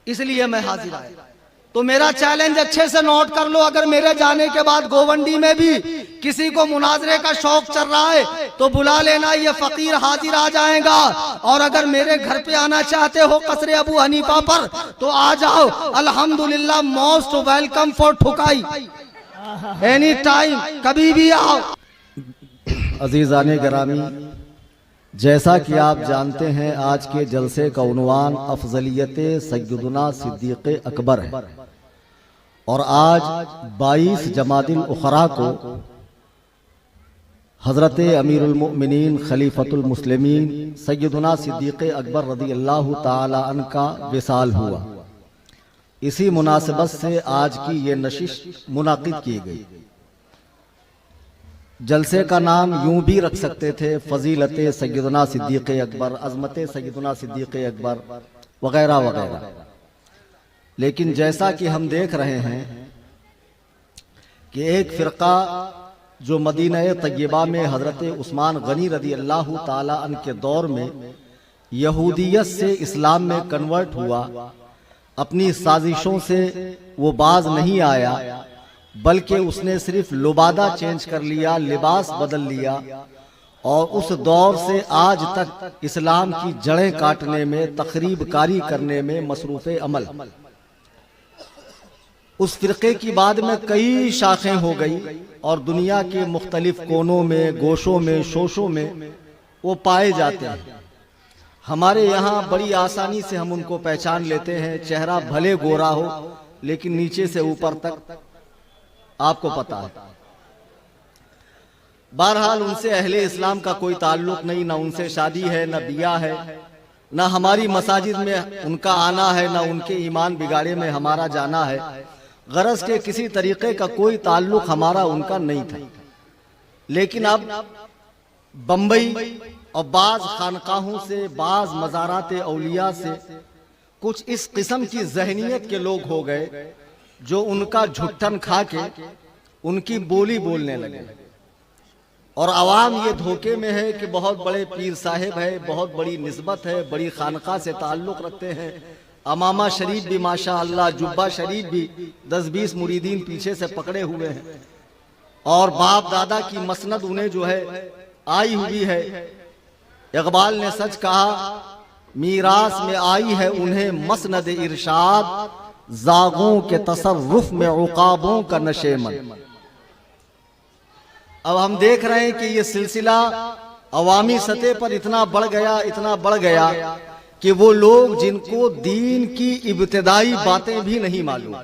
اس لیے میں حاضر آیا۔ تو میرا چیلنج اچھے سے نوٹ کر لو، اگر میرے جانے کے بعد گوونڈی میں بھی کسی کو مناظرے کا شوق چل رہا ہے تو بلا لینا، یہ فقیر حاضر آ جائیں گا۔ اور اگر میرے گھر پہ آنا چاہتے ہو قصر ابو حنیفہ پر تو آ جاؤ، الحمدللہ موسٹ ویلکم فور ٹھکائی، اینی ٹائم، کبھی بھی آؤ۔ عزیزان گرامی، جیسا کہ آپ جانتے ہیں آج کے جلسے کا عنوان افضلیت سیدنا صدیق اکبر ہے، اور آج 22 جمادی الاخری کو حضرت امیر المؤمنین خلیفۃ المسلمین سیدنا صدیق اکبر رضی اللہ تعالی عنہ کا وصال ہوا۔ اسی مناسبت سے آج کی یہ نشست منعقد کی گئی۔ جلسے کا نام یوں بھی رکھ سکتے تھے، فضیلت سیدنا صدیق اکبر، عظمت سیدنا صدیق اکبر وغیرہ وغیرہ، لیکن جیسا کہ ہم دیکھ رہے ہیں کہ ایک فرقہ جو مدینہ طیبہ میں حضرت عثمان غنی رضی اللہ تعالی عنہ کے دور میں یہودیت سے اسلام میں کنورٹ ہوا، اپنی سازشوں سے وہ باز نہیں آیا، بلکہ اس نے صرف لبادہ چینج کر لیا، لباس بدل لیا، اور اس دور سے آج تک اسلام کی جڑیں کاٹنے میں، تخریب کاری کرنے میں مصروف عمل۔ اس فرقے کی بعد میں کئی شاخیں ہو گئی اور دنیا کے مختلف کونوں میں، گوشوں میں، شوشوں میں وہ پائے جاتے ہیں۔ ہمارے یہاں بڑی آسانی سے ہم ان کو پہچان لیتے ہیں، چہرہ بھلے گورا ہو لیکن نیچے سے اوپر تک آپ کو پتا ہے۔ بہرحال ان سے اہل اسلام کا کوئی تعلق نہیں، نہ ان سے شادی ہے، نہ بیاہ ہے، نہ ہماری مساجد میں ان کا آنا ہے، نہ ان کے ایمان بگاڑے میں ہمارا جانا ہے۔ غرض کے کسی طریقے کا کوئی تعلق ہمارا ان کا نہیں تھا۔ لیکن اب بمبئی اور بعض خانقاہوں سے، بعض مزارات اولیاء سے کچھ اس قسم کی ذہنیت کے لوگ ہو گئے جو ان کا جھٹن کھا کے ان کی بولی بولنے لگے، اور عوام یہ دھوکے میں ہے کہ بہت بڑے پیر صاحب ہے، بہت بڑی نسبت ہے، بڑی خانقاہ سے تعلق رکھتے ہیں، امامہ شریف بھی ماشاءاللہ، جبہ شریف بھی 10-20 مریدین پیچھے سے پکڑے ہوئے ہیں، اور باپ دادا کی مسند انہیں جو ہے آئی ہوئی ہے۔ اقبال نے سچ کہا، میراث میں آئی ہے انہیں مسند ارشاد، زاغوں کے تصرف میں عقابوں کا نشیمن۔ اب ہم دیکھ رہے ہیں کہ یہ سلسلہ عوامی سطح پر اتنا بڑھ گیا کہ وہ لوگ جن کو دین کی ابتدائی باتیں بھی نہیں معلوم،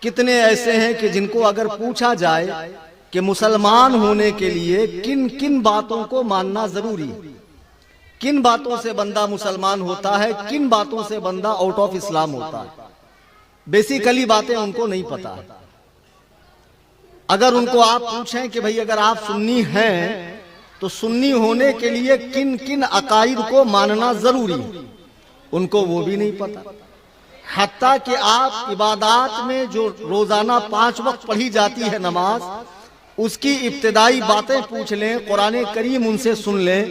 کتنے ایسے ہیں کہ جن کو اگر پوچھا جائے کہ مسلمان ہونے کے لیے کن کن باتوں کو ماننا ضروری ہے، کن باتوں سے بندہ مسلمان ہوتا ہے، کن باتوں سے بندہ آؤٹ آف اسلام ہوتا ہے، بیسیکلی باتیں ان کو نہیں پتا۔ اگر ان کو آپ پوچھیں کہ بھئی اگر آپ سنی ہیں تو سنی ہونے کے لیے کن کن عقائد کو ماننا ضروری ہے، ان کو وہ بھی نہیں پتا۔ حتیٰ کہ آپ عبادات میں جو روزانہ 5 وقت پڑھی جاتی ہے نماز، اس کی ابتدائی باتیں پوچھ لیں، قرآن کریم ان سے سن لیں،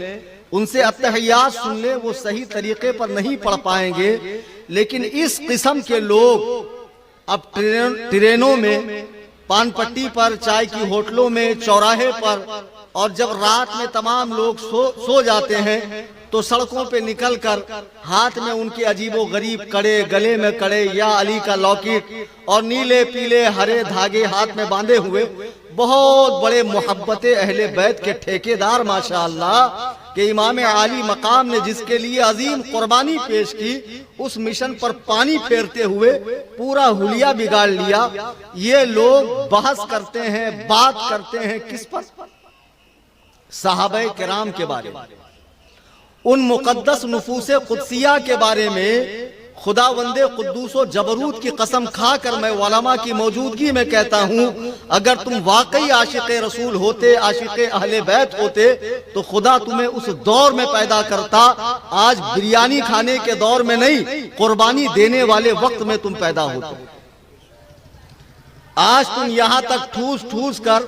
ان سے اتحیات سن لیں، وہ صحیح طریقے پر نہیں پڑھ پائیں گے۔ لیکن اس قسم کے لوگ اب ٹرینوں میں، پان پٹی پر، چائے کی ہوٹلوں میں، چوراہے پر، اور جب رات میں تمام لوگ سو جاتے ہیں تو سڑکوں پہ نکل کر ہاتھ میں ان کے عجیب و غریب کڑے، گلے میں کڑے، یا علی کا لاکٹ اور نیلے پیلے ہرے دھاگے ہاتھ میں باندھے ہوئے بہت بڑے محبت اہل بیت کے ٹھیکیدار ماشاءاللہ، کہ امام عالی مقام نے جس کے لیے عظیم قربانی پیش کی، اس مشن پر پانی پھیرتے ہوئے پورا حلیہ بگاڑ لیا۔ یہ لوگ بحث کرتے ہیں، بات کرتے ہیں کس پر؟ صحابہ کرام کے بارے میں، ان مقدس نفوس قدسیہ کے بارے میں۔ خداوند قدوس و جبروت کی قسم کھا کر میں علماء کی موجودگی میں کہتا ہوں، اگر تم واقعی عاشق رسول ہوتے، عاشق اہل بیت ہوتے، تو خدا تمہیں اس دور میں پیدا کرتا، آج بریانی کھانے کے دور میں نہیں، قربانی دینے والے وقت میں تم پیدا ہوتے۔ آج تم یہاں تک ٹھوس ٹھوس کر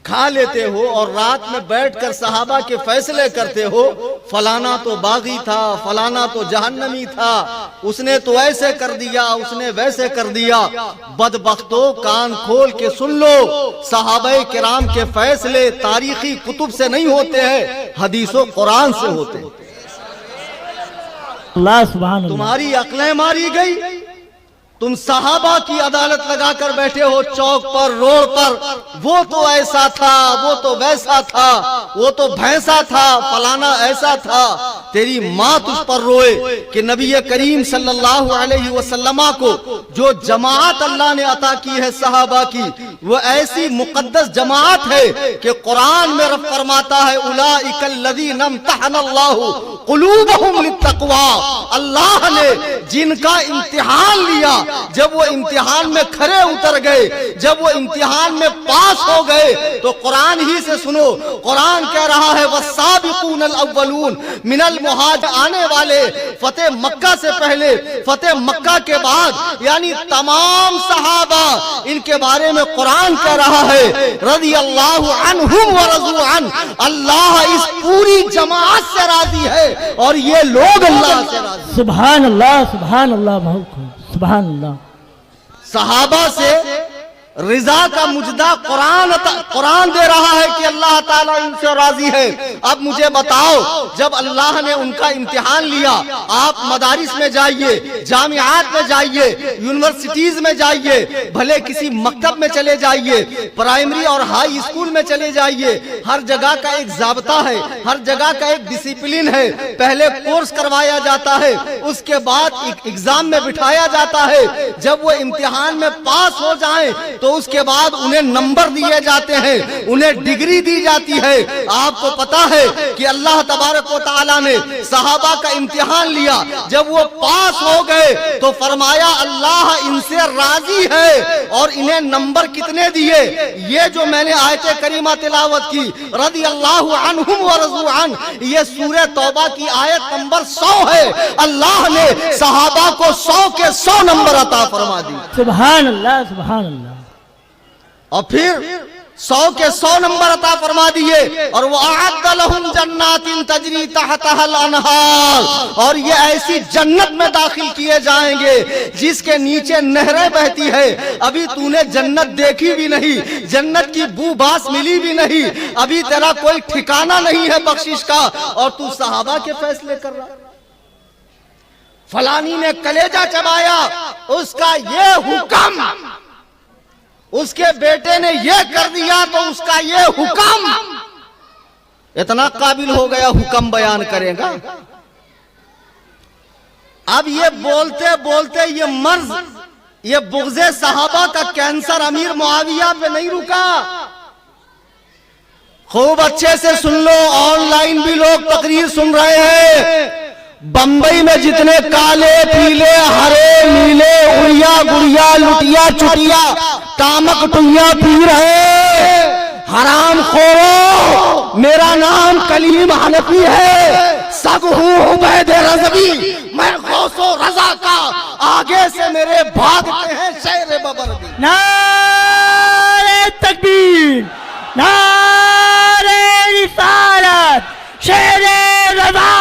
کھا لیتے ہو اور رات میں بیٹھ کر صحابہ کے فیصلے کرتے ہو، فلانا تو باغی تھا، فلانا تو جہنمی تھا، اس نے تو ایسے کر دیا، اس نے ویسے کر دیا، بدبختو کان کھول کے سن لو، صحابہ کرام کے فیصلے تاریخی کتب سے نہیں ہوتے ہیں، حدیث و قرآن سے ہوتے ہیں۔ اللہ سبحان اللہ۔ تمہاری عقلیں ماری گئی، تم صحابہ کی عدالت لگا کر بیٹھے ہو چوک پر، روڈ پر، وہ تو ایسا تھا، وہ تو ویسا تھا، وہ تو بھینسا تھا، فلانا ایسا تھا۔ تیری ماں تجھ پر روئے کہ نبی کریم صلی اللہ علیہ وسلم کو جو جماعت اللہ نے عطا کی ہے صحابہ کی، وہ ایسی مقدس جماعت ہے کہ قرآن میں رب فرماتا ہے اولئک الذین امتحن اللہ قلوبہم للتقوی، اللہ نے جن کا امتحان لیا، جب وہ امتحان میں کھرے اتر گئے، جب وہ امتحان میں پاس ہو گئے، تو قرآن ہی سے سنو، قرآن کہہ رہا ہے والسابقون الاولون من المہاجرین، آنے والے فتح مکہ سے پہلے، فتح مکہ کے بعد، یعنی تمام صحابہ، ان کے بارے میں قرآن کہہ رہا ہے رضی اللہ عنہم ورضوا عنہ، اللہ اس پوری جماعت سے راضی ہے اور یہ لوگ اللہ سے راضی ہیں۔ سبحان اللہ سبحان اللہ، بہت خوب، سبحان اللہ۔ صحابہ سے رضا کا مجدہ قرآن دے رہا ہے کہ اللہ تعالیٰ ان سے راضی ہے۔ اب مجھے بتاؤ، جب اللہ نے ان کا امتحان لیا، آپ مدارس میں جائیے، جامعات میں جائیے، یونیورسٹیز میں جائیے، بھلے کسی مکتب میں چلے جائیے، پرائمری اور ہائی اسکول میں چلے جائیے، ہر جگہ کا ایک ضابطہ ہے، ہر جگہ کا ایک ڈسپلن ہے۔ پہلے کورس کروایا جاتا ہے، اس کے بعد ایگزام میں بٹھایا جاتا ہے، جب وہ امتحان میں پاس ہو جائیں تو اس کے بعد انہیں نمبر دیے جاتے ہیں، انہیں ڈگری دی جاتی ہے۔ آپ کو پتا ہے کہ اللہ تبارک و تعالیٰ نے صحابہ کا امتحان لیا، جب وہ پاس ہو گئے تو فرمایا اللہ ان سے راضی ہے، اور انہیں نمبر کتنے دیے؟ یہ جو میں نے آیت کریمہ تلاوت کی رضی اللہ عنہم ورضوا عنہ، یہ سورہ توبہ کی آیت نمبر 100 ہے۔ اللہ نے صحابہ کو 100 کے 100 نمبر عطا فرما دی، سبحان اللہ سبحان اللہ۔ اور پھر 100 کے 100 نمبر عطا فرما دیے، اور وَأَعَدَّ لَهُمْ جَنَّاتٍ تَجْرِي تَحْتَهَا الْأَنْهَارُ، اور یہ ایسی جنت میں داخل کیے جائیں گے جس کے نیچے نہریں بہتی ہے۔ ابھی تو نے جنت دیکھی بھی نہیں، جنت کی بو باس ملی بھی نہیں، ابھی تیرا کوئی ٹھکانہ نہیں ہے بخشش کا، اور تو صحابہ کے فیصلے کر رہا۔ فلانی نے کلیجہ چبایا، اس کا یہ حکم، اس کے بیٹے نے یہ کر دیا تو اس کا یہ حکم، اتنا قابل ہو گیا حکم بیان کرے گا۔ اب یہ بولتے بولتے یہ مرض، یہ بغض صحابہ کا کینسر امیر معاویہ پہ نہیں رکا۔ خوب اچھے سے سن لو، آن لائن بھی لوگ تقریر سن رہے ہیں۔ بمبئی میں جتنے کالے پیلے ہرے نیلے اڑیا گڑیا لٹیا چٹیا تامک ٹویاں پی رہے حرام خورو، میرا نام کلیم حنفی ہے، سب ہوں عبید رضوی، میں غوث و رضا کا، آگے سے میرے بھاگتے ہیں شیر ببردی۔ نعرہ تکبیر، نعرہ رسالت، شیر رضا،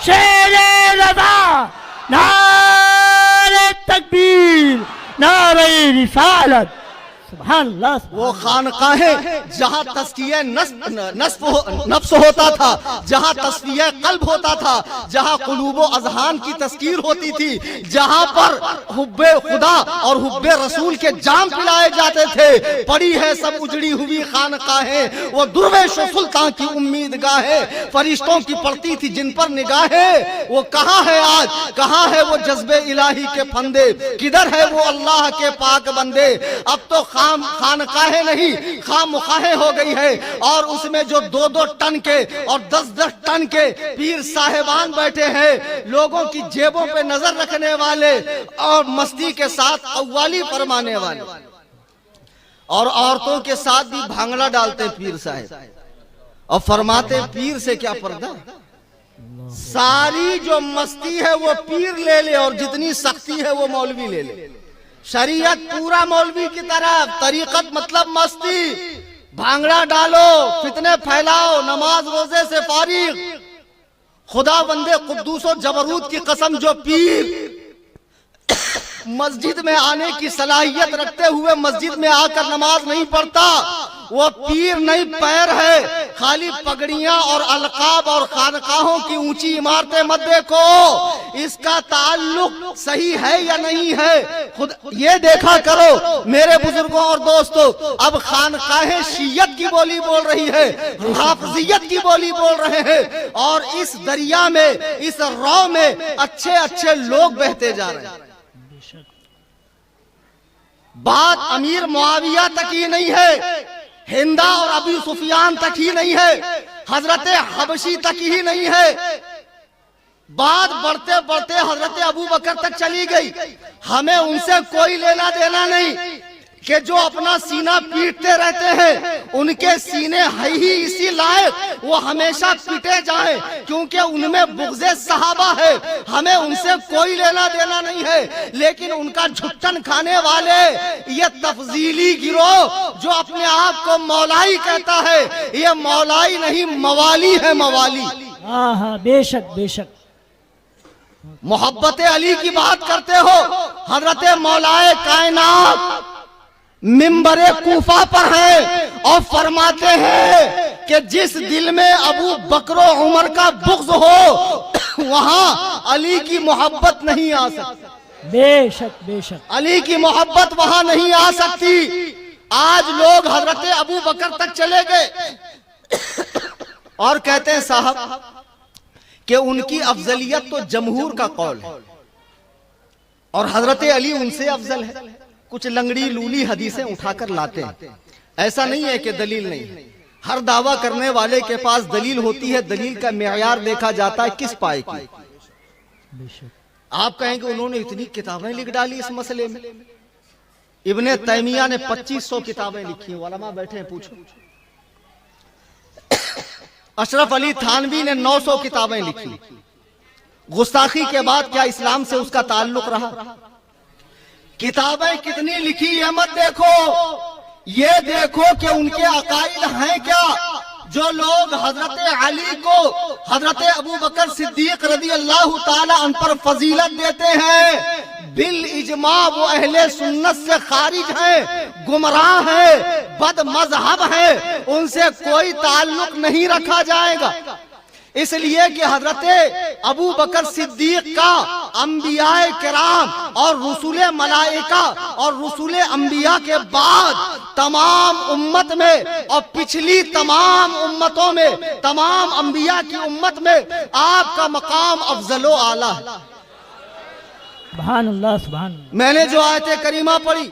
شیر رضا، نعرہ تکبیر، نعرہ رسالت، سبحان اللہ۔ وہ خانقاہیں جہاں تزکیہ نفس ہوتا تھا، جہاں تصفیہ قلب ہوتا تھا، جہاں قلوب و اذہان کی تذکیر ہوتی تھی، جہاں پر حب خدا اور حب رسول کے جام پلائے جاتے تھے، پڑی ہے سب اجڑی ہوئی خانقاہیں، وہ درویش و سلطان کی امیدگاہیں، فرشتوں کی پڑتی تھی جن پر نگاہیں، وہ کہاں ہے آج؟ کہاں ہے وہ جذب الہی کے پھندے؟ کدھر ہے وہ اللہ کے پاک بندے؟ اب تو خانقاہیں نہیں، خامخواہیں ہو گئی ہے، اور اس میں جو 2-2 ٹن کے اور 10-10 ٹن کے پیر صاحبان بیٹھے ہیں، لوگوں کی جیبوں پہ نظر رکھنے والے اور مستی کے ساتھ قوالی فرمانے والے، اور عورتوں کے ساتھ بھی بھانگڑا ڈالتے پیر صاحب، اور فرماتے پیر سے کیا پردہ، ساری جو مستی ہے وہ پیر لے لے اور جتنی سختی ہے وہ مولوی لے لے۔ شریعت پورا مولوی کی طرف، طریقت مطلب مستی، بھانگڑا ڈالو، فتنے پھیلاؤ، نماز روزے سے فارغ، خدا بندے قدوس و جبروت کی قسم جو پیر مسجد میں آنے کی صلاحیت رکھتے ہوئے مسجد میں آ کر نماز نہیں پڑھتا، وہ پیر نہیں پیر ہے۔ خالی پگڑیاں اور القاب اور خانقاہوں کی اونچی عمارتیں مت دیکھو، اس کا تعلق صحیح ہے یا نہیں ہے خود یہ دیکھا کرو میرے بزرگوں اور دوستو۔ اب خانقاہیں شیعت کی بولی بول رہی ہے، حافظیت کی بولی بول رہے ہیں، اور اس دریا میں، اس رو میں اچھے اچھے لوگ بہتے جا رہے ہیں۔ بات امیر معاویہ تک ہی نہیں ہے، ہندا اور ابو سفیان تک ہی نہیں ہے، حضرت حبشی تک ہی نہیں ہے، بات بڑھتے بڑھتے حضرت ابو بکر تک چلی گئی۔ ہمیں ان سے کوئی لینا دینا نہیں کہ جو اپنا سینہ پیٹتے رہتے ہیں، ان کے سینے ہے ہی اسی لائق وہ ہمیشہ پیٹے جائیں، کیونکہ ان میں بغض صحابہ ہے۔ ہمیں ان سے کوئی لینا دینا نہیں ہے، لیکن ان کا جھٹن کھانے والے یہ تفضیلی گروہ جو اپنے آپ کو مولائی کہتا ہے، یہ مولائی نہیں موالی ہے، موالی۔ ہاں ہاں، بے شک بے شک۔ محبت علی کی بات کرتے ہو، حضرت مولائے کائنات منبر کوفہ پر ہیں اور فرماتے ہیں کہ جس دل میں ابو بکر و عمر کا بغض ہو وہاں علی کی محبت نہیں آ سکتی، بے شک بے شک، علی کی محبت وہاں نہیں آ سکتی۔ آج لوگ حضرت ابو بکر تک چلے گئے اور کہتے ہیں صاحب کہ ان کی افضلیت تو جمہور کا قول ہے اور حضرت علی ان سے افضل ہے۔ کچھ لنگڑی لولی حدیثیں اٹھا کر لاتے ہیں، ایسا نہیں ہے کہ دلیل نہیں، ہر دعویٰ کرنے والے کے پاس دلیل ہوتی ہے، دلیل کا معیار دیکھا جاتا ہے کس پائے کی۔ آپ کہیں کہ انہوں نے اتنی کتابیں لکھ ڈالی اس مسئلے میں، ابن تیمیہ نے 2500 کتابیں لکھی ہیں، علماء بیٹھے ہیں پوچھو۔ اشرف علی تھانوی نے 900 کتابیں لکھی، گستاخی کے بعد کیا اسلام سے اس کا تعلق رہا؟ کتابیں کتنی لکھی یہ مت دیکھو، یہ دیکھو کہ ان کے عقائد ہیں کیا۔ جو لوگ حضرت علی کو حضرت ابو بکر صدیق رضی اللہ تعالی عنہ پر فضیلت دیتے ہیں، بالاجماع وہ اہل سنت سے خارج ہیں، گمراہ ہیں، بد مذہب ہیں، ان سے کوئی تعلق نہیں رکھا جائے گا۔ اس لیے کہ حضرت ابو بکر صدیق کا انبیاء کرام اور رسول ملائکہ اور رسول انبیاء کے بعد تمام امت میں اور پچھلی تمام امتوں میں، تمام انبیاء کی امت میں آپ کا مقام افضل و اعلیٰ ہے۔ سبحان اللہ سبحان اللہ۔ میں نے جو آیت کریمہ پڑھی،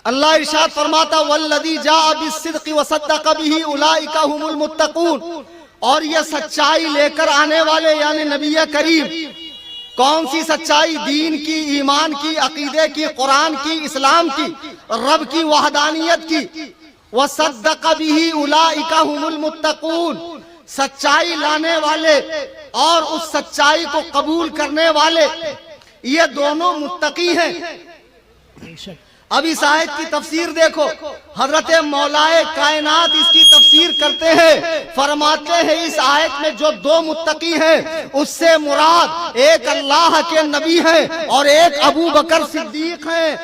اللہ ارشاد فرماتا والذی جاء بالصدق وصدق به اولئک هم المتقون، اور یہ سچائی لے کر آنے والے یعنی نبی کریم، کون سی سچائی؟ دین کی، ایمان کی، عقیدے کی، قرآن کی، اسلام کی، رب کی وحدانیت کی۔ وصدق به اولئک هم المتقون، سچائی لانے والے اور اس سچائی کو قبول کرنے والے یہ دونوں متقی ہیں۔ اب اس آیت کی تفسیر دیکھو، حضرت مولائے کائنات اس کی تفسیر کرتے ہیں، فرماتے ہیں اس آیت میں جو دو متقی ہیں اس سے مراد ایک اللہ کے نبی ہیں اور ایک ابو بکر صدیق ہیں۔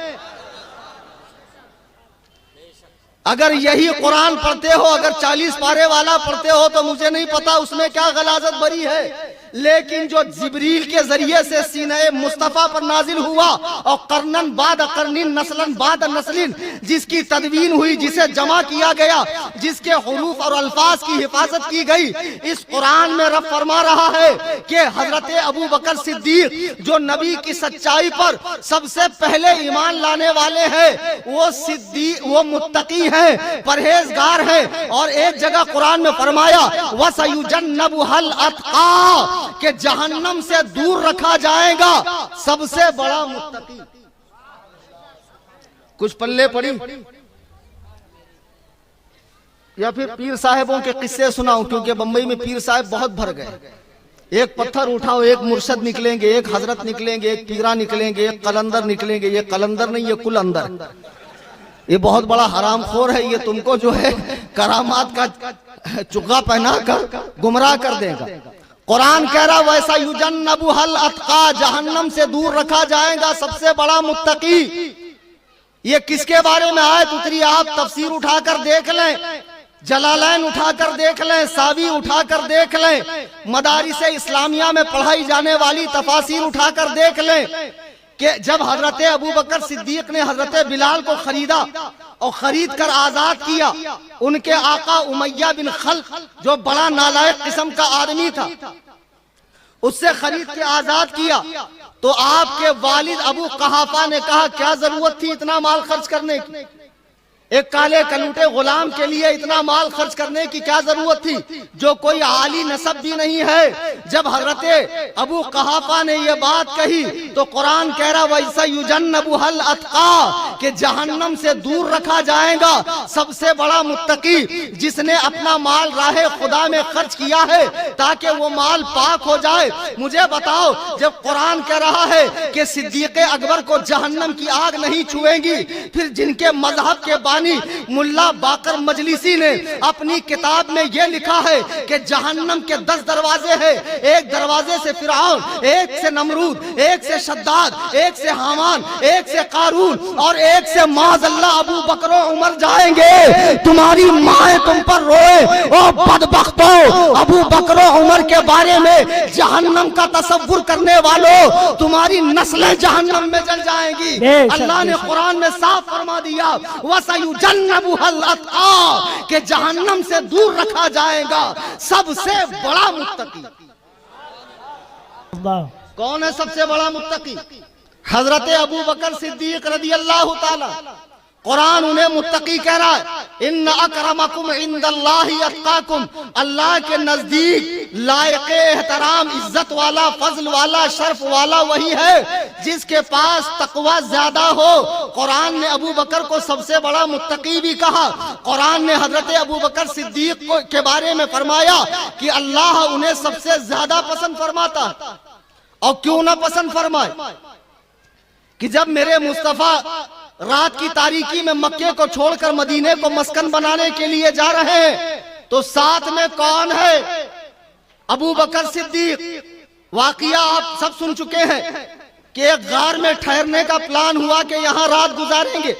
اگر یہی قرآن پڑھتے ہو، اگر 40 پارے والا پڑھتے ہو تو مجھے نہیں پتا اس میں کیا غلاظت بری ہے، لیکن جو جبریل کے ذریعے سے سینہ مصطفیٰ پر نازل ہوا اور قرنن بعد قرنن نسلن بعد نسلن جس کی تدوین ہوئی، جسے جمع کیا گیا، جس کے حروف اور الفاظ کی حفاظت کی گئی، اس قرآن میں رب فرما رہا ہے کہ حضرت ابو بکر صدیق جو نبی کی سچائی پر سب سے پہلے ایمان لانے والے ہیں، وہ صدیق، وہ متقی ہیں، پرہیزگار ہیں۔ اور ایک جگہ قرآن میں فرمایا وَسَيُجَنَّبُهَا الْأَتْقَى، کہ جہنم سے دور رکھا جائے گا سب سے بڑا متقی۔ کچھ پلے پڑی یا پھر پیر صاحبوں کے قصے سناؤں، کیونکہ بمبئی میں پیر صاحب بہت بھر گئے۔ ایک پتھر اٹھاؤ، ایک مرشد نکلیں گے، ایک حضرت نکلیں گے، ایک پیرا نکلیں گے، ایک قلندر نکلیں گے۔ یہ قلندر نہیں، یہ کل اندر۔ یہ بہت بڑا حرام خور ہے، یہ تم کو جو ہے کرامات کا چگا پہنا کر گمراہ کر دے گا۔ قرآن کہہ رہا ویسا یجنبھا الاتقی، جہنم سے دور رکھا جائے گا سب سے بڑا متقی۔ یہ کس کے بارے میں آیت اتری؟ آپ تفسیر اٹھا کر دیکھ لیں، جلالین اٹھا کر دیکھ لیں، ساوی اٹھا کر دیکھ لیں، مدارس اسلامیہ میں پڑھائی جانے والی تفاسیر اٹھا کر دیکھ لیں کہ جب حضرت ابوبکر صدیق نے حضرت بلال کو خریدا اور خرید کر آزاد کیا، ان کے آقا امیہ بن خلف جو بڑا نالائق قسم کا آدمی تھا، اس سے خرید کے آزاد کیا، تو آپ کے والد ابو قحافہ نے کہا کیا ضرورت تھی اتنا مال خرچ کرنے کی؟ ایک کالے کلوٹے غلام کے لیے اتنا مال خرچ کرنے کی کیا ضرورت تھی جو کوئی عالی نسب بھی نہیں ہے؟ جب حضرت ابو قحافہ نے یہ بات کہی تو قرآن کہہ رہا وَإِسَ يُجَنَّبُهَا الْأَتْقَى کہ جہنم سے دور رکھا جائے گا سب سے بڑا متقی، جس نے اپنا مال راہ خدا میں خرچ کیا ہے تاکہ وہ مال پاک ہو جائے۔ مجھے بتاؤ، جب قرآن کہہ رہا ہے کہ صدیق اکبر کو جہنم کی آگ نہیں چھوئے گی، پھر جن کے مذہب کے بانی ملا باقر مجلسی نے اپنی کتاب میں یہ لکھا ہے کہ جہنم کے 10 دروازے ہیں، ایک دروازے سے فرعون، ایک سے نمرود، ایک سے شداد، ایک سے حامان، ایک سے قارون اور ایک سے معاذ اللہ ابو بکر و عمر جائیں گے۔ تمہاری مائیں تم پر روئے، او بدبختو، ابو بکر و عمر کے بارے میں جہنم کا تصور کرنے والوں، تمہاری نسلیں جہنم میں جل جائیں گی۔ اللہ نے قرآن میں صاف فرما دیا وَسَيُجَنَّبُهَا الْأَتْقَى کہ جہنم سے دور رکھا جائے گا سب سے بڑا متقی۔ اللہ کون ہے سب سے بڑا متقی؟ حضرت ابوبکر صدیق رضی اللہ تعالی۔ قرآن انہیں متقی کہہ رہا ہے، ان اکرمکم عند اللہ اتقاکم، اللہ کے نزدیک لائق احترام، عزت والا، فضل والا، شرف والا وہی ہے جس کے پاس تقوی زیادہ ہو۔ قرآن نے ابوبکر کو سب سے بڑا متقی بھی کہا۔ قرآن نے حضرت ابوبکر صدیق کے بارے میں فرمایا کہ اللہ انہیں سب سے زیادہ پسند فرماتا ہے۔ اور کیوں نہ پسند فرمائے کہ جب میرے مصطفیٰ رات کی تاریکی میں مکے کو چھوڑ کر مدینے کو مسکن بنانے کے لیے جا رہے ہیں تو ساتھ میں کون ہے؟ ابوبکر صدیق۔ واقعہ آپ سب سن چکے ہیں کہ ایک غار میں ٹھہرنے کا پلان ہوا کہ یہاں رات گزاریں گے۔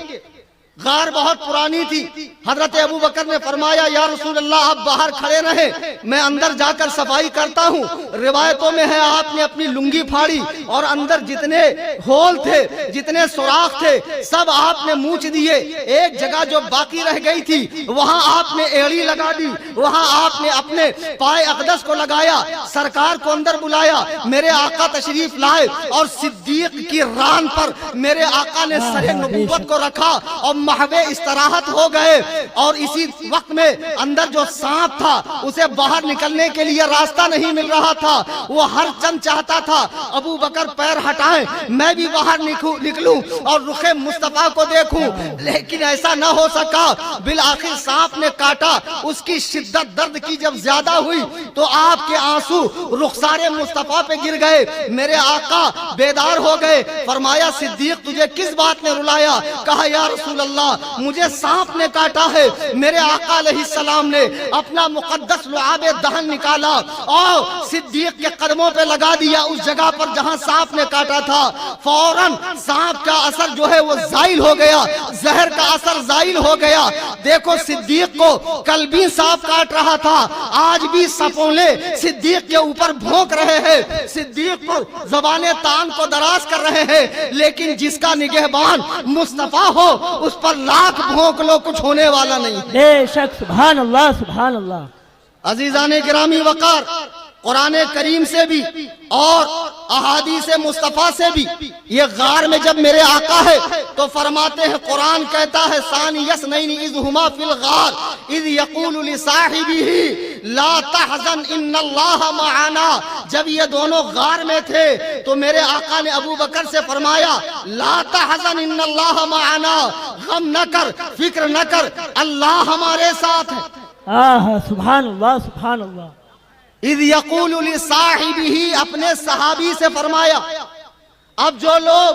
غار بہت پرانی تھی۔ حضرت ابوبکر نے فرمایا یا رسول اللہ آپ باہر کھڑے رہیں، میں اندر جا کر صفائی کرتا ہوں۔ روایتوں میں ہے آپ نے اپنی لنگی پھاڑی اور اندر جتنے ہول تھے، جتنے سوراخ تھے، سب آپ نے موچ دیے۔ ایک جگہ جو باقی رہ گئی تھی وہاں آپ نے ایڑی لگا دی، وہاں آپ نے اپنے پائے اقدس کو لگایا، سرکار کو اندر بلایا، میرے آقا تشریف لائے اور صدیق کی ران پر میرے آقا نے سر نبوت کو رکھا اور محو استراحت ہو گئے۔ اور اسی وقت میں اندر جو سانپ تھا اسے باہر نکلنے کے لیے راستہ نہیں مل رہا تھا، وہ ہر چند چاہتا تھا ابو بکر پیر ہٹائیں، میں بھی باہر نکلوں اور رخ مصطفیٰ کو دیکھوں، لیکن ایسا نہ ہو سکا۔ بالآخر سانپ نے کاٹا، اس کی شدت درد کی جب زیادہ ہوئی تو آپ کے آنسو رخسار مصطفیٰ پہ گر گئے۔ میرے آقا بیدار ہو گئے، فرمایا صدیق تجھے کس بات نے رلایا؟ کہا یا رسول اللہ مجھے سانپ نے کاٹا ہے۔ میرے آقا علیہ السلام نے اپنا مقدس لعاب دہن نکالا اور صدیق کے قدموں پہ لگا دیا اس جگہ پر جہاں سانپ نے کاٹا تھا۔ فوراً سانپ کا اثر جو ہے وہ زائل ہو گیا، زہر کا اثر زائل ہو گیا۔ دیکھو صدیق کو کل بھی سانپ کاٹ رہا تھا، آج بھی سپولے صدیق کے اوپر بھونک رہے ہیں، صدیق پر زبان تان کو دراز کر رہے ہیں، لیکن جس کا نگہبان مصطفیٰ ہو اس پر لاکھ بھونک لو کچھ ہونے والا نہیں۔ بے شک، سبحان اللہ سبحان اللہ۔ عزیزان گرامی وقار، قرآن کریم سے بھی اور احادیث مصطفیٰ سے بھی یہ غار میں جب میرے آقا ہے تو فرماتے ہیں، قرآن کہتا ہے ثانی اثنین اذ ہما فی الغار اذ یقول لصاحبہ لا تحزن ان اللہ معنا۔ جب یہ دونوں غار میں تھے تو میرے آقا نے ابو بکر سے فرمایا لا تحزن ان اللہ معنا، غم نہ کر، فکر نہ کر، اللہ ہمارے ساتھ ہے۔ سبحان اللہ سبحان اللہ۔ اذ یقول لصاحبہ، اپنے صحابی سے فرمایا۔ اب جو لوگ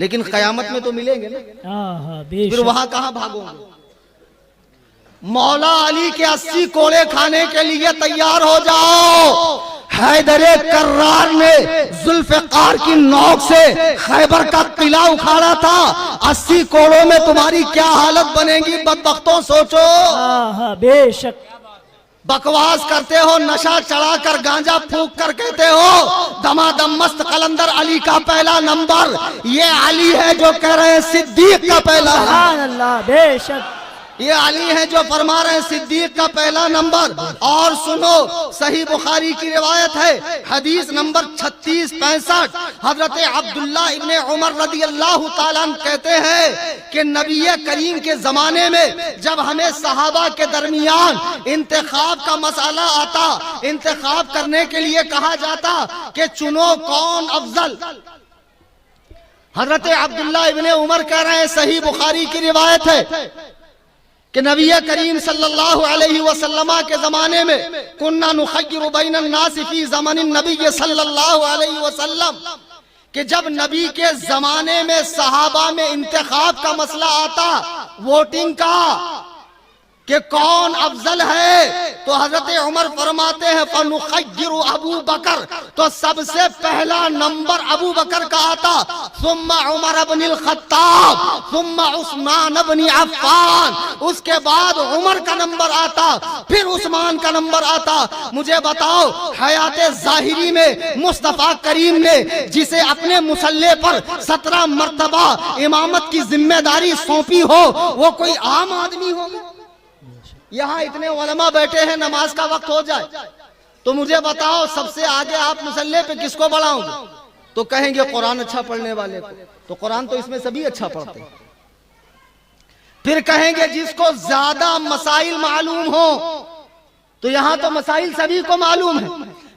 لیکن قیامت میں تو ملیں گے نا، آہا بے پھر شک وہاں کہاں بھاگو گے؟ مولا علی کے 80 کوڑے کھانے کے لیے تیار ہو جاؤ۔ حیدر کرار نے ذوالفقار کی نوک سے خیبر کا قلعہ اکھاڑا تھا، 80 کوڑوں میں تمہاری کیا حالت بنے گی بدبختوں، سوچو۔ آہا بے شک بکواس کرتے ہو، نشہ چڑھا کر گانجا پھونک کر کہتے ہو دمادم مست قلندر علی کا پہلا نمبر، یہ علی ہے جو کہہ رہے ہیں صدیق کا پہلا نمبر، سبحان اللہ بے شک یہ علی ہے جو فرما رہے ہیں صدیق کا پہلا نمبر۔ اور سنو، صحیح بخاری کی روایت ہے، حدیث نمبر 3665، حضرت عبداللہ ابن عمر رضی اللہ تعالیٰ عنہ کہتے ہیں کہ نبی کریم کے زمانے میں جب ہمیں صحابہ کے درمیان انتخاب کا مسئلہ آتا، انتخاب کرنے کے لیے کہا جاتا کہ چنو کون افضل، حضرت عبداللہ ابن عمر کہہ رہے ہیں، صحیح بخاری کی روایت ہے کہ نبی کریم صلی اللہ علیہ وسلم کے زمانے میں کننا نخیر بین الناس فی زمن النبی صلی اللہ علیہ وسلم، کہ جب نبی کے زمانے میں صحابہ میں انتخاب کا مسئلہ آتا، ووٹنگ کا کہ کون افضل ہے، تو حضرت عمر فرماتے ہیں فنخیر ابو بکر، تو سب سے پہلا نمبر ابو بکر کا آتا، ثم عمر بن الخطاب، ثم عثمان بن عفان، اس کے بعد عمر کا نمبر آتا، پھر عثمان کا نمبر آتا۔ مجھے بتاؤ، حیات ظاہری میں مصطفیٰ کریم نے جسے اپنے مسلح پر 17 مرتبہ امامت کی ذمہ داری سونپی ہو، وہ کوئی عام آدمی ہوگا؟ یہاں اتنے علماء بیٹھے ہیں، نماز کا وقت ہو جائے تو مجھے بتاؤ سب سے آگے آپ مسلح پہ کس کو بڑھاؤں گے؟ تو کہیں گے قرآن اچھا پڑھنے والے کو، تو قرآن تو اس میں سبھی اچھا پڑھتے ہیں۔ پھر کہیں گے جس کو زیادہ مسائل معلوم ہو، تو یہاں تو مسائل سبھی کو معلوم ہے۔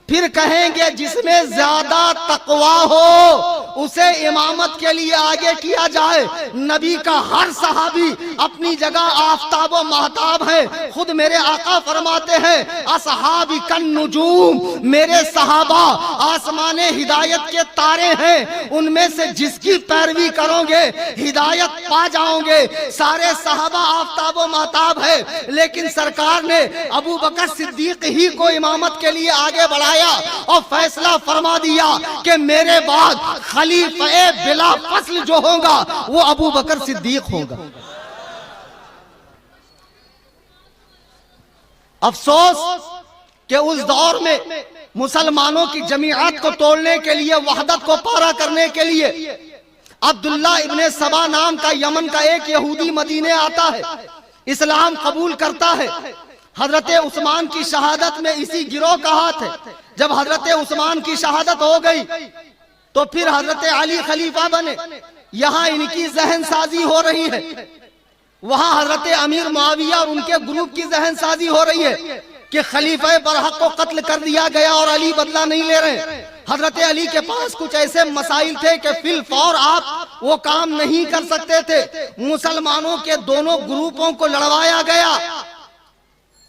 پھر کہیں گے جس میں زیادہ تقوی ہو اسے امامت کے لیے آگے کیا جائے۔ نبی کا ہر صحابی اپنی جگہ آفتاب و مہتاب ہے، خود میرے آقا فرماتے ہیں اصحابی کن نجوم، میرے صحابہ آسمان ہدایت کے تارے ہیں، ان میں سے جس کی پیروی کرو گے ہدایت پا جاؤ گے۔ سارے صحابہ آفتاب و مہتاب ہے، لیکن سرکار نے ابو بکر صدیق ہی کو امامت کے لیے آگے بڑھایا اور فیصلہ فرما دیا کہ میرے بعد خلیفہ بلا فصل جو ہوگا وہ ابو بکر صدیق ہوگا۔ افسوس کہ اس دور میں مسلمانوں کی جماعت کو توڑنے کے لیے، وحدت کو پارا کرنے کے لیے عبداللہ ابن سبا نام کا یمن کا ایک یہودی مدینے آتا ہے، اسلام قبول کرتا ہے۔ حضرت عثمان کی شہادت میں اسی گروہ کا ہاتھ ہے۔ جب حضرت عثمان کی شہادت ہو گئی تو پھر حضرت علی خلیفہ بنے، یہاں ان کی ذہن سازی ہو رہی ہے، وہاں حضرت امیر معاویہ اور ان کے گروپ کی ذہن سازی ہو رہی ہے کہ خلیفہ برحق کو قتل کر دیا گیا اور علی بدلہ نہیں لے رہے۔ حضرت علی کے پاس کچھ ایسے مسائل تھے کہ فی الفور آپ وہ کام نہیں کر سکتے تھے۔ مسلمانوں کے دونوں گروپوں کو لڑوایا گیا،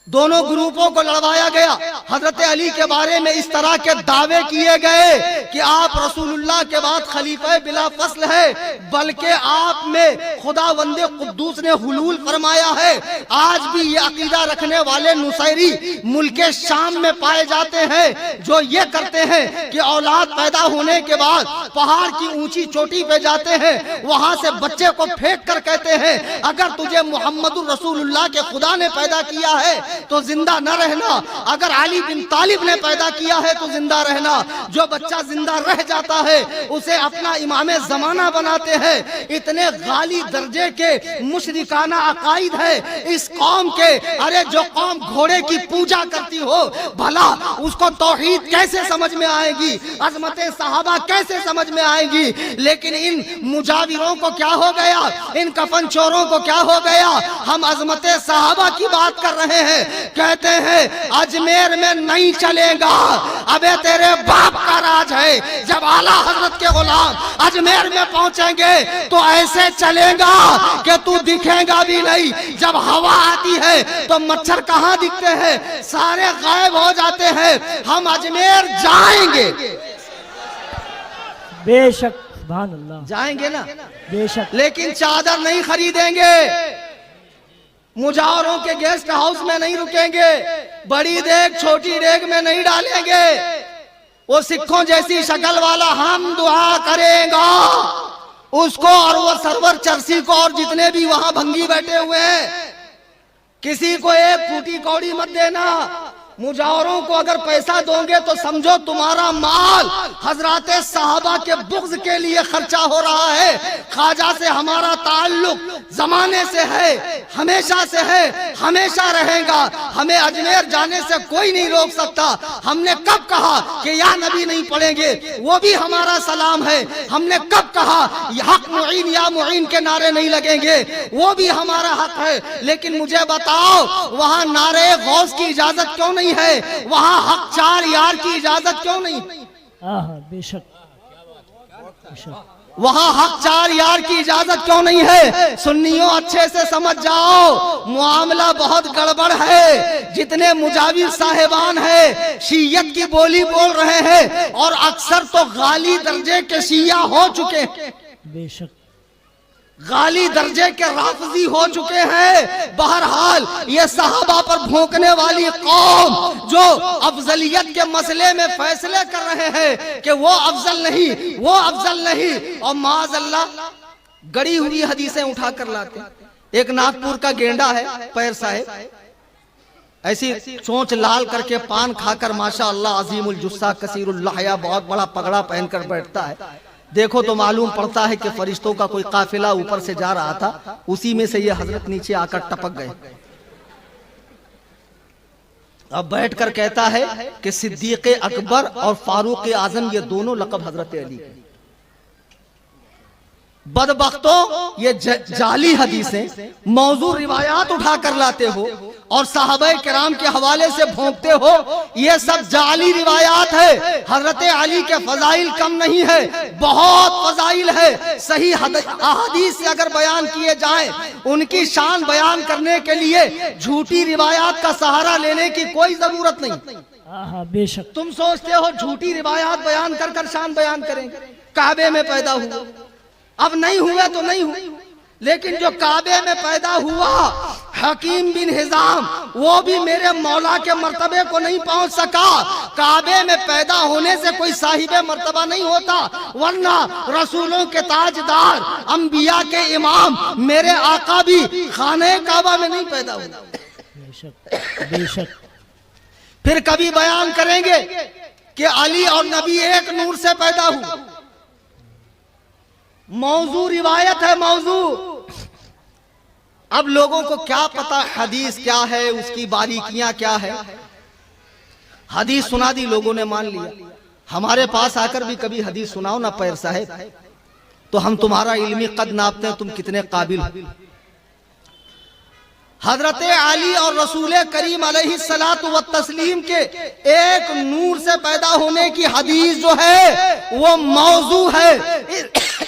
دونوں گروپوں کو لڑوایا گیا۔ حضرت علی کے بارے میں اس طرح کے دعوے کیے گئے کہ آپ رسول اللہ کے بعد خلیفہ بلا فصل ہے، بلکہ آپ میں خداوند قدوس نے حلول فرمایا ہے۔ آج بھی یہ عقیدہ رکھنے والے نصیری ملک شام میں پائے جاتے ہیں جو یہ کرتے ہیں کہ اولاد پیدا ہونے کے بعد پہاڑ کی اونچی چوٹی پہ جاتے ہیں، وہاں سے بچے کو پھینک کر کہتے ہیں اگر تجھے محمد الرسول اللہ کے خدا نے پیدا کیا ہے تو زندہ نہ رہنا، اگر علی بن طالب نے پیدا کیا ہے تو زندہ رہنا۔ جو بچہ زندہ رہ جاتا ہے اسے اپنا امام زمانہ بناتے ہیں۔ اتنے غالی درجے کے مشرکانہ عقائد ہے اس قوم کے۔ ارے جو قوم گھوڑے کی پوجا کرتی ہو، بھلا اس کو توحید کیسے سمجھ میں آئے گی، عظمت صحابہ کیسے سمجھ میں آئے گی؟ لیکن ان مجاوروں کو کیا ہو گیا، ان کفن چوروں کو کیا ہو گیا؟ ہم عظمت صحابہ کی بات کر رہے ہیں، کہتے ہیں اجمیر میں نہیں چلے گا، ابے تیرے باپ کا راج ہے۔ جب اعلیٰ حضرت کے غلام اجمیر میں پہنچیں گے تو ایسے چلے گا کہ تو دکھے گا بھی نہیں۔ جب ہوا آتی ہے تو مچھر کہاں دکھتے ہیں، سارے غائب ہو جاتے ہیں۔ ہم اجمیر جائیں گے۔ بے شک سبحان اللہ جائیں گے نا، بے شک لیکن چادر نہیں خریدیں گے، مجاوروں کے گیسٹ ہاؤس میں نہیں رکیں گے، بڑی دیگ چھوٹی دیگ میں نہیں ڈالیں گے، وہ سکھوں جیسی شکل والا ہم دعا کریں گا اس کو اور وہ سرور چرسی کو اور جتنے بھی وہاں بھنگی بیٹھے ہوئے ہیں، کسی کو ایک پھوٹی کوڑی مت دینا۔ مجاوروں کو اگر پیسہ دو گے تو سمجھو تمہارا مال حضرات صحابہ کے بغض کے لیے خرچہ ہو رہا ہے۔ خواجہ سے ہمارا تعلق زمانے سے ہے، ہمیشہ سے ہے، ہمیشہ رہے گا، ہمیں اجمیر جانے سے کوئی نہیں روک سکتا۔ ہم نے کب کہا کہ یا نبی نہیں پڑھیں گے، وہ بھی ہمارا سلام ہے۔ ہم نے کب کہا حق معین یا معین کے نعرے نہیں لگیں گے، وہ بھی ہمارا حق ہے۔ لیکن مجھے بتاؤ وہاں نعرے غوث کی اجازت کیوں نہیں ہے؟ وہاں حق چار یار کی اجازت کیوں نہیں؟ بے شک بے شک وہاں حق چار یار کی اجازت کیوں نہیں ہے؟ سنیوں اچھے سے سمجھ جاؤ، معاملہ بہت گڑبڑ ہے۔ جتنے مجاور صاحبان ہیں شیعت کی بولی بول رہے ہیں اور اکثر تو غالی درجے کے شیعہ ہو چکے ہیں، بے شک غالی درجے کے رافضی ہو چکے ہیں۔ بہرحال یہ صحابہ پر بھونکنے والی قوم جو افضلیت کے مسئلے میں فیصلے کر رہے ہیں کہ وہ افضل نہیں، وہ افضل نہیں، اور معاذ اللہ گڑی ہوئی حدیثیں اٹھا کر لاتے ہیں۔ ایک ناگپور کا گینڈا ہے پیر صاحب، ایسی چونچ لال کر کے پان کھا کر ماشاءاللہ عظیم الجثہ کثیر اللحیہ بہت بڑا پگڑا پہن کر بیٹھتا ہے۔ دیکھو تو معلوم پڑتا ہے کہ فرشتوں کا کوئی قافلہ اوپر سے جا رہا تھا، اسی میں سے یہ حضرت نیچے آ کر ٹپک گئے۔ اب بیٹھ کر کہتا ہے کہ صدیق اکبر اور فاروق اعظم یہ دونوں لقب حضرت علی کے۔ بدبختوں یہ جعلی حدیثیں موضوع روایات اٹھا کر لاتے ہو اور صحابہ کرام کے حوالے سے بھونکتے ہو، یہ سب جعلی روایات ہے۔ حضرت علی کے فضائل کم نہیں ہے، بہت فضائل ہے۔ صحیح احادیث سے اگر بیان کیے جائیں، ان کی شان بیان کرنے کے لیے جھوٹی روایات کا سہارا لینے کی کوئی ضرورت نہیں۔ بے شک تم سوچتے ہو جھوٹی روایات بیان کر کر شان بیان کریں گے، کعبے میں پیدا ہوا، اب نہیں ہوئے تو نہیں ہوئے، لیکن جو کعبے میں پیدا ہوا حکیم بن حزام وہ بھی میرے مولا کے مرتبے کو نہیں پہنچ سکا۔ کعبے میں پیدا ہونے سے کوئی صاحب مرتبہ نہیں ہوتا، ورنہ رسولوں کے تاجدار انبیاء کے امام میرے آقا بھی خانہ کعبہ میں نہیں پیدا ہوئے۔ بے شک بے شک پھر کبھی بیان کریں گے کہ علی اور نبی ایک نور سے پیدا ہوئے، موضوع روایت ہے موضوع۔ اب لوگوں کو کیا پتا حدیث کیا ہے، اس کی باریکیاں کیا ہے؟ حدیث سنا دی لوگوں نے مان لیا۔ ہمارے پاس آ کر بھی کبھی حدیث سناؤ نا پیر صاحب، تو ہم تمہارا علمی قد ناپتے ہیں تم کتنے قابل ہو۔ حضرت علی اور رسول کریم علیہ الصلاۃ والتسلیم کے ایک نور سے پیدا ہونے کی حدیث جو ہے وہ موضوع ہے۔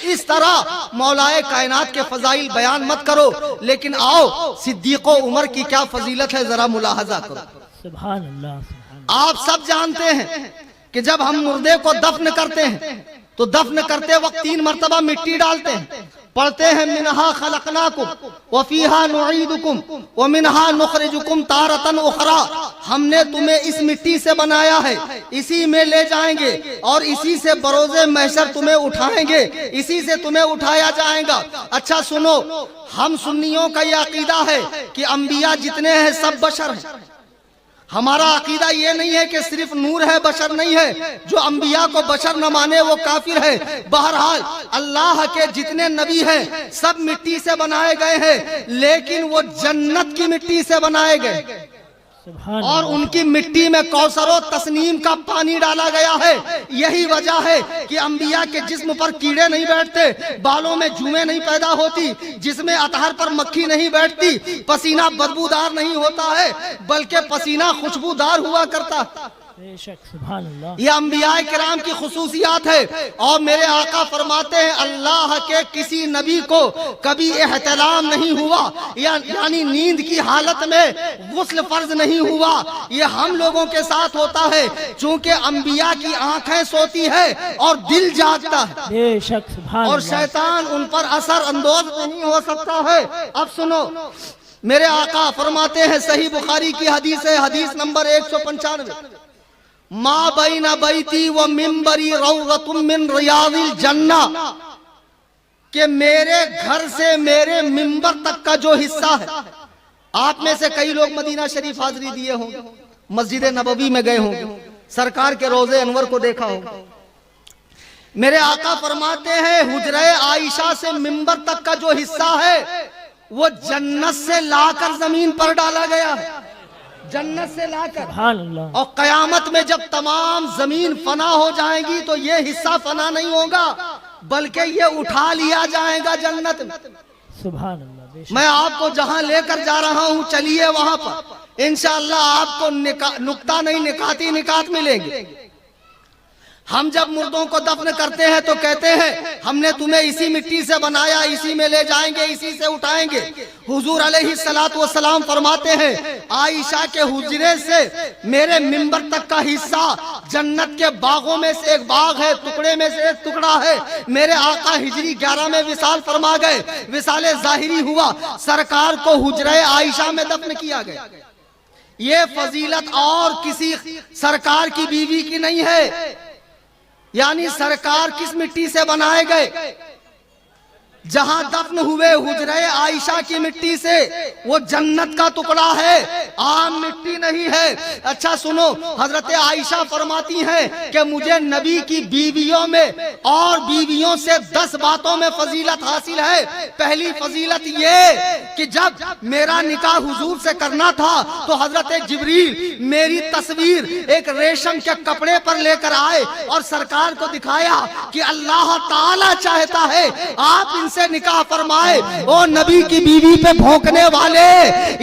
اس طرح مولائے کائنات کے فضائل بیان مت کرو، لیکن آؤ صدیق و عمر کی کیا فضیلت ہے ذرا ملاحظہ کرو۔ سبحان اللہ سبحان اللہ۔ آپ سب جانتے ہیں کہ جب ہم مردے کو دفن کرتے ہیں تو دفن کرتے وقت 3 مرتبہ مٹی ڈالتے ہیں، پڑھتے ہیں منہا خلقناکم وفیہا نعیدکم ومنہا نخرجکم تارۃ اخری۔ ہم نے تمہیں اس مٹی سے بنایا ہے، اسی میں لے جائیں گے اور اسی سے بروز محشر تمہیں اٹھائیں گے، اسی سے تمہیں اٹھایا جائے گا۔ اچھا سنو، ہم سنیوں کا یہ عقیدہ ہے کہ انبیاء جتنے ہیں سب بشر ہیں۔ ہمارا عقیدہ یہ نہیں ہے کہ صرف نور ہے بشر نہیں ہے، جو انبیاء کو بشر نہ مانے وہ کافر ہے۔ بہرحال اللہ کے جتنے نبی ہیں سب مٹی سے بنائے گئے ہیں، لیکن وہ جنت کی مٹی سے بنائے گئے اور ان کی مٹی میں کوثر و تسنیم کا پانی ڈالا گیا ہے۔ یہی وجہ ہے کہ انبیاء کے جسم پر کیڑے نہیں بیٹھتے، بالوں میں جوئیں نہیں پیدا ہوتی، جسم اطہر پر مکھی نہیں بیٹھتی، پسینہ بدبودار نہیں ہوتا ہے بلکہ پسینہ خوشبودار ہوا کرتا۔ بے شک سبحان اللہ. یہ انبیاء کرام کی خصوصیات ہے. اور میرے آقا فرماتے ہیں اللہ کے کسی نبی کو کبھی احتلام نہیں ہوا، یعنی نیند کی حالت میں غسل فرض نہیں ہوا. یہ ہم لوگوں کے ساتھ ہوتا ہے چونکہ انبیاء کی آنکھیں سوتی ہے اور دل جاگتا ہے، بے شک سبحان اور اللہ. شیطان ان پر اثر اندوز نہیں ہو سکتا ہے. اب سنو، میرے آقا فرماتے ہیں صحیح بخاری کی حدیث ہے، حدیث نمبر 195، ما بین بیتی و منبری روضۃ من ریاض الجنہ، کہ میرے گھر سے میرے منبر تک کا جو حصہ ہے، آپ میں سے کئی لوگ مدینہ شریف حاضری دیے ہوں، مسجد نبوی میں گئے ہوں، سرکار کے روضے انور کو دیکھا ہو. میرے آقا فرماتے ہیں حجرہ عائشہ سے منبر تک کا جو حصہ ہے وہ جنت سے لا کر زمین پر ڈالا گیا ہے، جنت سے لا کر. سبحان اللہ. اور قیامت میں جب تمام زمین فنا ہو جائے گی تو یہ حصہ فنا نہیں ہوگا بلکہ یہ اٹھا لیا جائے گا جنت میں. سبحان اللہ. بے شک. میں آپ کو جہاں لے کر جا رہا ہوں چلیے وہاں پر انشاءاللہ آپ کو نکتہ نہیں نکاتی نکات ملیں گے. ہم جب مردوں کو دفن کرتے ہیں تو کہتے ہیں ہم نے تمہیں اسی مٹی سے بنایا، اسی میں لے جائیں گے، اسی سے اٹھائیں گے. حضور علیہ السلام فرماتے ہیں عائشہ کے حجرے سے میرے منبر تک کا حصہ جنت کے باغوں میں سے ایک باغ ہے، ٹکڑے میں سے ایک ٹکڑا ہے. میرے آقا ہجری 11 میں وصال فرما گئے، وصال ظاہری ہوا، سرکار کو حجرہ عائشہ میں دفن کیا گیا. یہ فضیلت اور کسی سرکار کی بیوی کی نہیں ہے. یعنی سرکار کس مٹی سے بنائے گئے؟ جہاں دفن ہوئے حجرہ عائشہ کی مٹی سے، وہ جنت کا ٹکڑا ہے، عام مٹی نہیں ہے. اچھا سنو، حضرت عائشہ فرماتی ہیں کہ مجھے نبی کی بیویوں میں اور بیویوں سے 10 باتوں میں فضیلت حاصل ہے. پہلی فضیلت یہ کہ جب میرا نکاح حضور سے کرنا تھا تو حضرت جبریل میری تصویر ایک ریشم کے کپڑے پر لے کر آئے اور سرکار کو دکھایا کہ اللہ تعالی چاہتا ہے آپ ان سے نکاح فرمائے. او نبی کی بیوی پہ بھونکنے والے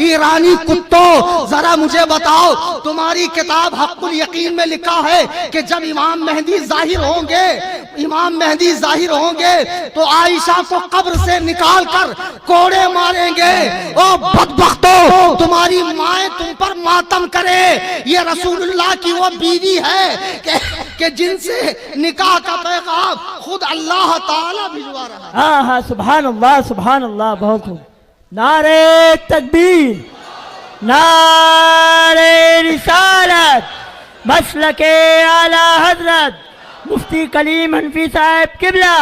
ایرانی کتوں، ذرا مجھے بتاؤ، تمہاری کتاب حق الیقین میں لکھا ہے کہ جب امام مہدی ظاہر ہوں گے تو عائشہ کو قبر سے نکال کر کوڑے ماریں گے. او بدبختو، تمہاری مائیں تم پر ماتم کرے. یہ رسول اللہ کی وہ بیوی ہے کہ جن سے نکاح کا پیغام خود اللہ تعالی بھجوا رہا ہے. ہاں ہاں سبحان اللہ سبحان اللہ. بہت خوب. نعرہ تکبیر، نعرہ رسالت، مسلک اعلی حضرت مفتی کلیم حنفی صاحب قبلہ.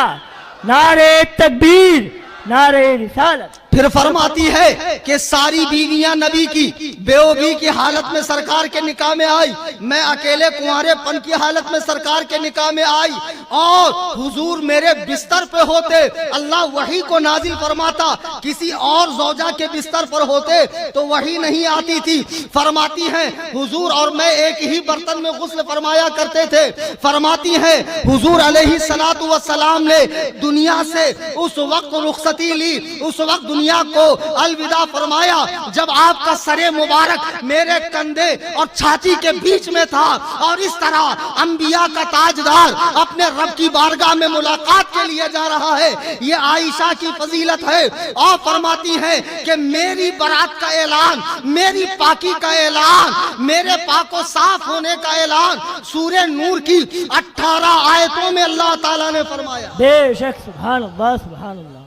نعرہ تکبیر، نعرہ رسالت. پھر فرماتی ہے کہ ساری بیویاں نبی کی بیوگی کی حالت میں سرکار کے نکاح میں آئی، میں اکیلے کنوارے پن کی حالت میں سرکار کے نکاح میں آئی، اور حضور میرے بستر پہ ہوتے، اللہ وحی کو نازل فرماتا، کسی اور زوجہ کے بستر پر ہوتے تو وحی نہیں آتی تھی. فرماتی ہیں حضور اور میں ایک ہی برتن میں غسل فرمایا کرتے تھے. فرماتی ہیں حضور علیہ السلام نے دنیا سے اس وقت رخصتی لی، اس وقت دنیا کو الوداع فرمایا جب آپ کا سر مبارک میرے کندھے اور چھاتی کے بیچ میں تھا. اور اس طرح انبیاء کا تاجدار اپنے رب کی بارگاہ میں ملاقات کے لیے جا رہا ہے. یہ عائشہ کی فضیلت ہے. اور فرماتی ہیں کہ میری برات کا اعلان، میری پاکی کا اعلان، میرے پاک و صاف ہونے کا اعلان سورہ نور کی 18 آیتوں میں اللہ تعالیٰ نے فرمایا. بے شک سبحان اللہ سبحان اللہ.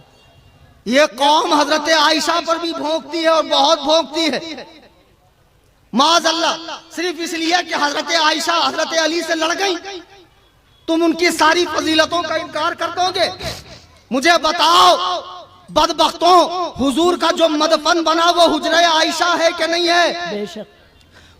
یہ قوم حضرت عائشہ پر بھی بھونکتی ہے اور بہت بھونکتی ہے. معاذ اللہ، صرف اس لیے کہ حضرت عائشہ حضرت علی سے لڑ گئی تم ان کی ساری فضیلتوں کا انکار کر دو گے؟ مجھے بتاؤ بدبختوں، حضور کا جو مدفن بنا وہ حجرہ عائشہ ہے کہ نہیں ہے؟ بے شک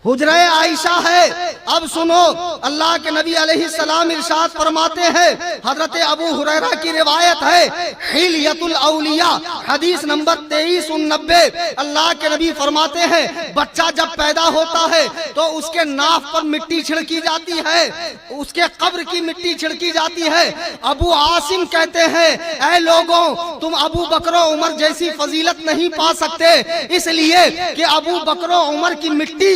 حجرہ عائشہ ہے. اب سنو، اللہ کے نبی علیہ السلام ارشاد فرماتے ہیں، حضرت ابو ہریرہ کی روایت ہے، حلیۃ الاولیاء حدیث نمبر 2390. اللہ کے نبی فرماتے ہیں بچہ جب پیدا ہوتا ہے تو اس کے ناف پر مٹی چھڑکی جاتی ہے، اس کے قبر کی مٹی چھڑکی جاتی ہے. ابو عاصم کہتے ہیں اے لوگوں، تم ابو بکر و عمر جیسی فضیلت نہیں پا سکتے، اس لیے کہ ابو بکر و عمر کی مٹی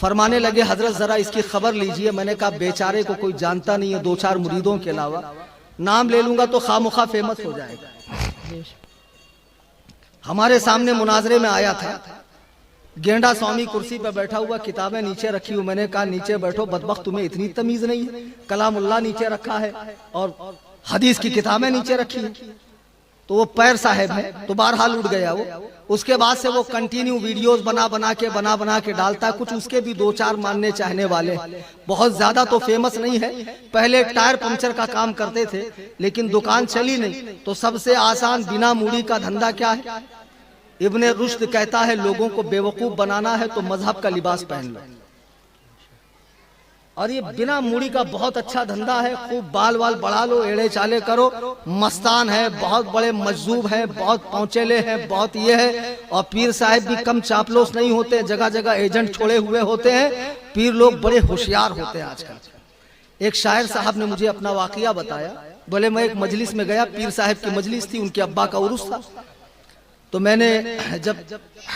فرمانے لگے حضرت ذرا اس کی خبر لیجئے. میں نے کہا بیچارے کو کوئی جانتا نہیں ہے 2-4 مریدوں کے علاوہ, نام لے لوں گا تو خواہ فیمس ہو جائے گا. ہمارے سامنے مناظرے میں آیا تھا, گینڈا سوامی کرسی پہ بیٹھا ہوا, کتابیں نیچے رکھی ہوں. میں نے کہا نیچے بیٹھو بدبخت, تمہیں اتنی تمیز نہیں ہے, کلام اللہ نیچے رکھا ہے اور حدیث کی کتابیں نیچے رکھی ہیں. تو وہ پیر صاحب ہے, تو بہرحال اٹھ گیا وہ. اس کے بعد سے وہ کنٹینیو ویڈیوز بنا کے ڈالتا ہے. کچھ اس کے بھی 2-4 ماننے چاہنے والے, بہت زیادہ تو فیمس نہیں ہے. پہلے ٹائر پنکچر کا کام کرتے تھے لیکن دکان چلی نہیں, تو سب سے آسان بنا موڑی کا دھندا کیا ہے؟ ابن رشد کہتا ہے لوگوں کو بیوقوف بنانا ہے تو مذہب کا لباس پہن لو. اور یہ بنا موڑی کا بہت اچھا دھندا ہے. خوب بال بڑھا لو, ایڑے چالے کرو, مستان ہے, بہت بڑے مجذوب ہیں, بہت پہنچیلے ہیں, بہت یہ ہے. اور پیر صاحب بھی کم چاپلوس نہیں ہوتے, جگہ جگہ ایجنٹ چھوڑے ہوئے ہوتے ہیں. پیر لوگ بڑے ہوشیار ہوتے ہیں آج کل. ایک شاعر صاحب نے مجھے اپنا واقعہ بتایا. بولے میں ایک مجلس میں گیا, پیر صاحب کی مجلس تھی, ان کے ابا کا عرس تھا. تو میں نے جب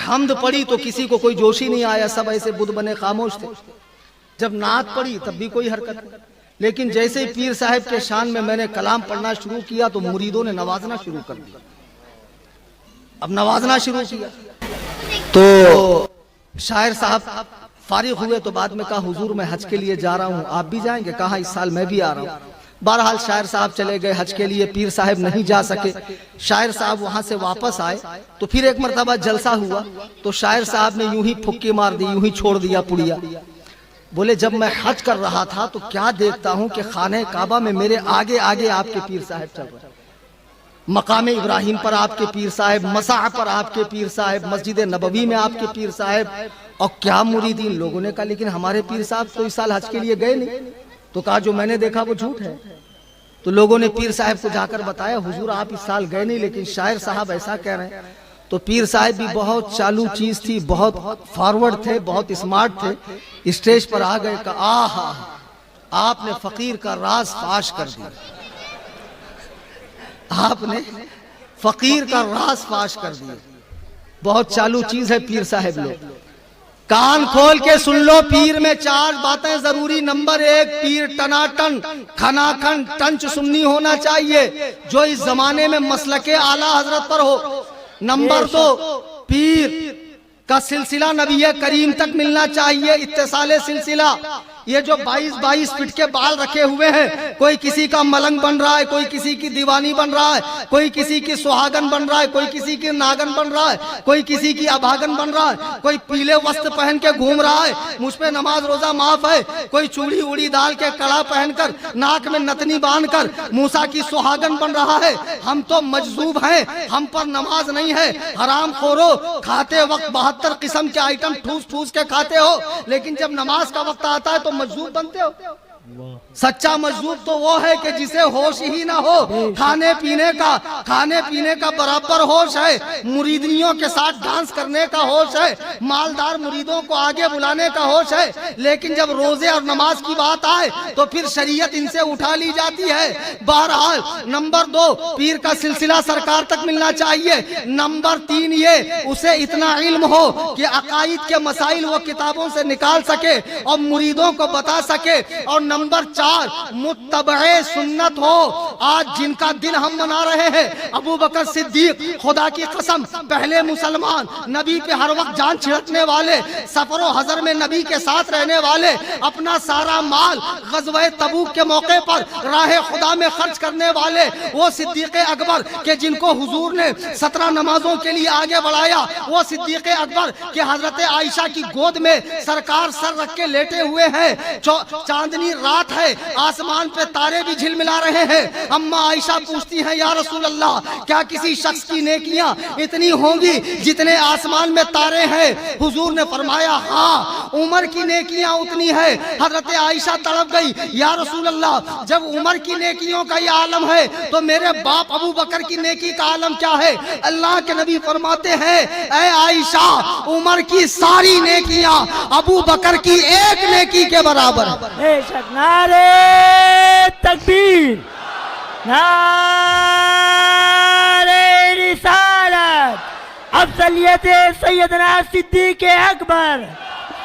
حمد پڑھی تو کسی کو کوئی جوش ہی نہیں آیا, سب ایسے بدھ بنے خاموش تھے. جب نعت پڑھی تب بھی کوئی حرکت نہیں. لیکن جیسے ہی پیر صاحب کے شان میں نے کلام پڑھنا شروع کیا تو مریدوں نے نوازنا شروع کر دیا. اب نوازنا شروع کیا تو شاعر صاحب فارغ ہوئے تو بعد میں کہا حضور میں حج کے لیے جا رہا ہوں, آپ بھی جائیں گے؟ کہا اس سال میں بھی آ رہا ہوں. بہرحال شاعر صاحب چلے گئے حج کے لیے, پیر صاحب نہیں جا سکے. شاعر صاحب وہاں سے واپس آئے تو پھر ایک مرتبہ جلسہ ہوا تو شاعر صاحب نے یوں ہی پھکی مار دی, یوں ہی چھوڑ دیا پڑیا. بولے جب میں حج کر رہا تھا تو کیا دیکھتا ہوں کہ خانہ کعبہ میں میرے آگے آگے آپ کے پیر صاحب چل رہے ہیں. مقام ابراہیم پر آپ کے پیر صاحب, مساح پر آپ کے پیر صاحب, مسجد نبوی میں آپ کے پیر صاحب. اور کیا مریدین. لوگوں نے کہا لیکن ہمارے پیر صاحب تو اس سال حج کے لیے گئے نہیں. تو کہا جو میں نے دیکھا وہ جھوٹ ہے. تو لوگوں نے پیر صاحب کو جا کر بتایا حضور آپ اس سال گئے نہیں لیکن شاعر صاحب ایسا کہہ رہے ہیں. تو پیر صاحب بھی بہت چالو چیز تھی, بہت فارورڈ تھے, بہت اسمارٹ تھے. اسٹیج پر آ گئے, کہا آہا آپ نے فقیر کا راز فاش کر دیا. آپ نے فقیر کا راز فاش کر دیا. بہت چالو چیز ہے پیر صاحب لوگ. کان کھول کے سن لو, پیر میں 4 باتیں ضروری. نمبر 1, پیر ٹناٹن کھناکھن ٹنچ سنی ہونا چاہیے جو اس زمانے میں مسلک اعلیٰ حضرت پر ہو. نمبر 2, پیر کا سلسلہ نبی کریم تک ملنا چاہیے, اتصال سلسلہ. یہ جو 22 فٹ کے بال رکھے ہوئے ہیں, کوئی کسی کا ملنگ بن رہا ہے, کوئی کسی کی دیوانی بن رہا ہے, کوئی کسی کی سہاگن بن رہا ہے, کوئی کسی کی ناگن بن رہا ہے, کوئی کسی کی ابھاگن بن رہا ہے, کوئی پیلے وسط پہن کے گھوم رہا ہے, مجھ پہ نماز روزہ معاف ہے, کوئی چوڑی اڑی ڈال کے کڑا پہن کر ناک میں نتنی باندھ کر موسیٰ کی سہاگن بن رہا ہے. ہم تو مجذوب ہیں, ہم پر نماز نہیں ہے. حرام خورو, کھاتے وقت 72 قسم کے آئٹم ٹھوس ٹھوس کے کھاتے ہو, لیکن جب نماز کا وقت آتا ہے تو مجذوب بنتے ہو. سچا مجذوب تو وہ ہے کہ جسے ہوش ہی نہ ہو. کھانے پینے کا برابر ہوش ہے, مریدنیوں کے ساتھ ڈانس کرنے کا ہوش ہے, مالدار مریدوں کو آگے بلانے کا ہوش ہے. لیکن جب روزے اور نماز کی بات آئے تو پھر شریعت ان سے اٹھا لی جاتی ہے. بہرحال نمبر 2, پیر کا سلسلہ سرکار تک ملنا چاہیے. نمبر 3 یہ اسے اتنا علم ہو کہ عقائد کے مسائل وہ کتابوں سے نکال سکے اور مریدوں کو بتا سکے. اور نمبر 4, متبع سنت ہو. آج جن کا دن ہم منا رہے ہیں, ابو بکر صدیق, خدا کی قسم پہلے مسلمان, نبی پہ ہر وقت جان چھڑکنے والے, سفر و حضر میں نبی کے ساتھ رہنے والے, اپنا سارا مال غزوہ تبوک کے موقع پر راہ خدا میں خرچ کرنے والے, وہ صدیق اکبر کہ جن کو حضور نے 17 نمازوں کے لیے آگے بڑھایا, وہ صدیق اکبر کہ حضرت عائشہ کی گود میں سرکار سر رکھ کے لیٹے ہوئے ہیں. چاندنی رات ہے, آسمان پہ تارے بھی جھلملا رہے ہیں. اما عائشہ پوچھتی ہیں یا رسول اللہ کیا کسی شخص کی نیکیاں اتنی ہوں گی جتنے آسمان میں تارے ہیں؟ حضور نے فرمایا ہاں, عمر کی نیکیاں اتنی ہے. حضرت عائشہ تڑپ گئی, یا رسول اللہ جب عمر کی نیکیوں کا یہ عالم ہے تو میرے باپ ابو بکر کی نیکی کا عالم کیا ہے؟ اللہ کے نبی فرماتے ہیں اے عائشہ, عمر کی ساری نیکیاں ابو بکر کی ایک نیکی کے برابر ہے. بے شک. نعرے تکبیر, نعرے رسالت, افضلیت سیدنا صدیق اکبر,